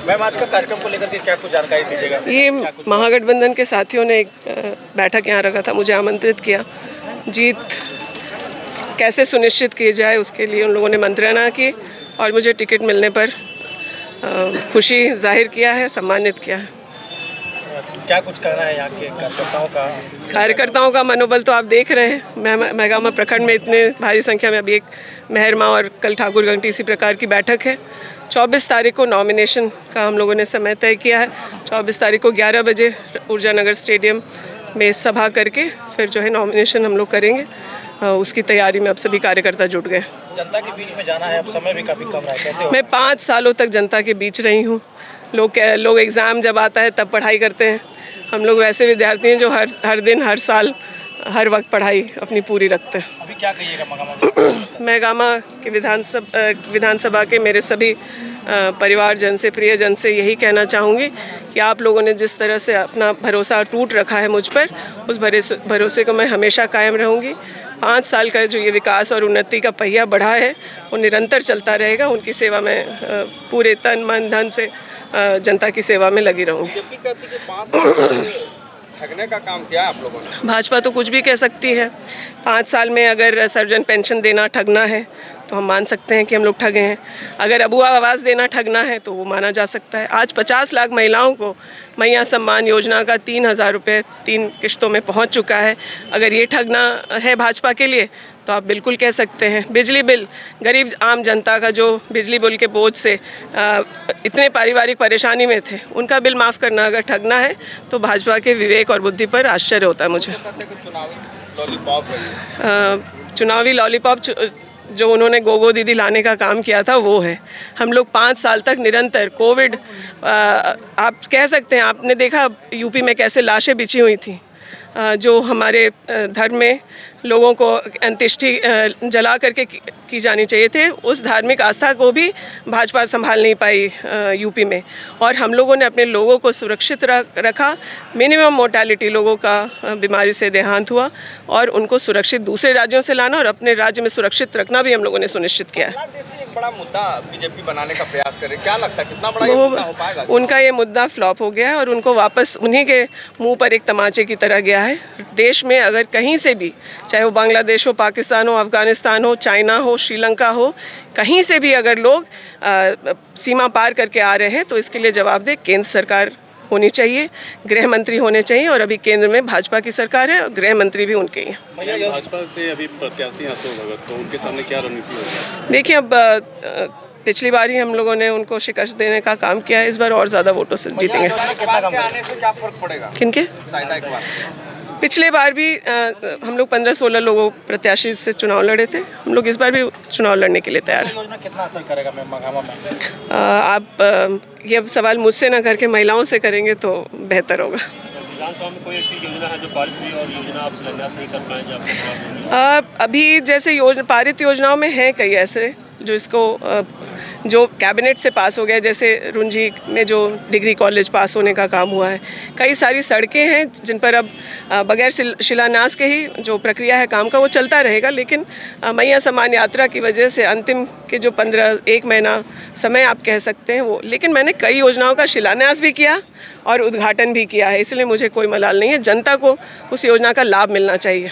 Ma'am, आज का कार्यक्रम को लेकर के क्या कुछ जानकारी दीजिएगा? ये महागठबंधन के साथियों ने एक बैठक यहाँ रखा था, मुझे आमंत्रित किया। जीत कैसे सुनिश्चित की जाए उसके लिए उन लोगों ने मंत्रणा की और मुझे टिकट मिलने पर खुशी जाहिर किया है, सम्मानित किया है। क्या कुछ कहना है यहाँ के कार्यकर्ताओं का मनोबल तो आप देख रहे हैं। मेहगामा प्रखंड में इतने भारी संख्या में, अभी एक मेहरमा और कल ठाकुरगंटी इसी प्रकार की बैठक है। 24 तारीख को नॉमिनेशन का हम लोगों ने समय तय किया है। 24 तारीख को 11 बजे ऊर्जानगर स्टेडियम में सभा करके फिर जो है नॉमिनेशन हम लोग करेंगे। उसकी तैयारी में अब सभी कार्यकर्ता जुट गए। जनता के बीच में जाना है, अब समय भी काफ़ी कम रहा है, कैसे? मैं 5 सालों तक जनता के बीच रही हूँ। लोग एग्ज़ाम जब आता है तब पढ़ाई करते हैं। हम लोग वैसे विद्यार्थी हैं जो हर दिन, हर साल, हर वक्त पढ़ाई अपनी पूरी रखते हैं। अभी क्या कहिएगा मेहगामा के विधानसभा के मेरे सभी परिवारजन से, प्रियजन से यही कहना चाहूँगी कि आप लोगों ने जिस तरह से अपना भरोसा टूट रखा है मुझ पर, उस भरोसे को मैं हमेशा कायम रहूँगी। 5 साल का जो ये विकास और उन्नति का पहिया बढ़ा है वो निरंतर चलता रहेगा। उनकी सेवा में पूरे तन मन धन से जनता की सेवा में लगी रहूँगी। ठगने का काम किया है आप लोगों ने? भाजपा तो कुछ भी कह सकती है। 5 साल में अगर सर्जन पेंशन देना ठगना है तो हम मान सकते हैं कि हम लोग ठगे हैं। अगर अबुआ आवास देना ठगना है तो वो माना जा सकता है। आज 50 लाख महिलाओं को मैया सम्मान योजना का 3,000 रुपये 3 किश्तों में पहुंच चुका है। अगर ये ठगना है भाजपा के लिए तो आप बिल्कुल कह सकते हैं। बिजली बिल, गरीब आम जनता का जो बिजली बिल के बोझ से इतने पारिवारिक परेशानी में थे, उनका बिल माफ़ करना अगर ठगना है तो भाजपा के विवेक और बुद्धि पर आश्चर्य होता है मुझे। चुनावी लॉलीपॉप जो उन्होंने गोगो दीदी लाने का काम किया था वो है। हम लोग 5 साल तक निरंतर कोविड, आप कह सकते हैं, आपने देखा यूपी में कैसे लाशें बिछी हुई थी। जो हमारे धर्म में लोगों को अंत्येष्टि जला करके की जानी चाहिए थे, उस धार्मिक आस्था को भी भाजपा संभाल नहीं पाई यूपी में। और हम लोगों ने अपने लोगों को सुरक्षित रखा। मिनिमम मोर्टेलिटी लोगों का बीमारी से देहांत हुआ और उनको सुरक्षित दूसरे राज्यों से लाना और अपने राज्य में सुरक्षित रखना भी हम लोगों ने सुनिश्चित किया है। एक बड़ा मुद्दा बीजेपी बनाने का प्रयास करे, क्या लगता है कितना बड़ा मुद्दा हो पाएगा? उनका ये मुद्दा फ्लॉप हो गया है और उनको वापस उन्हीं के मुंह पर एक तमाचे की तरह गया है। देश में अगर कहीं से भी, चाहे वो बांग्लादेश हो, पाकिस्तान हो, अफगानिस्तान हो, चाइना हो, श्रीलंका हो, कहीं से भी अगर लोग सीमा पार करके आ रहे हैं तो इसके लिए जवाबदेह केंद्र सरकार होनी चाहिए, गृह मंत्री होने चाहिए। और अभी केंद्र में भाजपा की सरकार है और गृह मंत्री भी उनके ही हैं। भाजपा से अभी प्रत्याशी हैं अशोक भगत, तो उनके सामने क्या रणनीति होगी? देखिए, अब पिछली बार ही हम लोगों ने उनको शिकस्त देने का काम किया है। इस बार और ज़्यादा वोटों से जीतेंगे। आने से क्या फर्क पड़ेगा? किनके? पिछले बार भी हम लोग 15-16 लोगों प्रत्याशी से चुनाव लड़े थे। हम लोग इस बार भी चुनाव लड़ने के लिए तैयार हैं। योजना कितना असर करेगा मेहगामा में? आप ये सवाल मुझसे ना करके महिलाओं से करेंगे तो बेहतर होगा। विधानसभा में कोई ऐसी योजना है जो पारित हुई और योजना आप शिलान्यास नहीं कर पाए, जो आपको अभी जैसे पारित योजनाओं में है कई ऐसे जो इसको जो कैबिनेट से पास हो गया, जैसे रुंझी में जो डिग्री कॉलेज पास होने का काम हुआ है। कई सारी सड़कें हैं जिन पर अब बगैर शिलान्यास के ही जो प्रक्रिया है काम का वो चलता रहेगा। लेकिन मैया सम्मान यात्रा की वजह से अंतिम के जो 1 महीना समय आप कह सकते हैं वो, लेकिन मैंने कई योजनाओं का शिलान्यास भी किया और उद्घाटन भी किया है, इसलिए मुझे कोई मलाल नहीं है। जनता को उस योजना का लाभ मिलना चाहिए।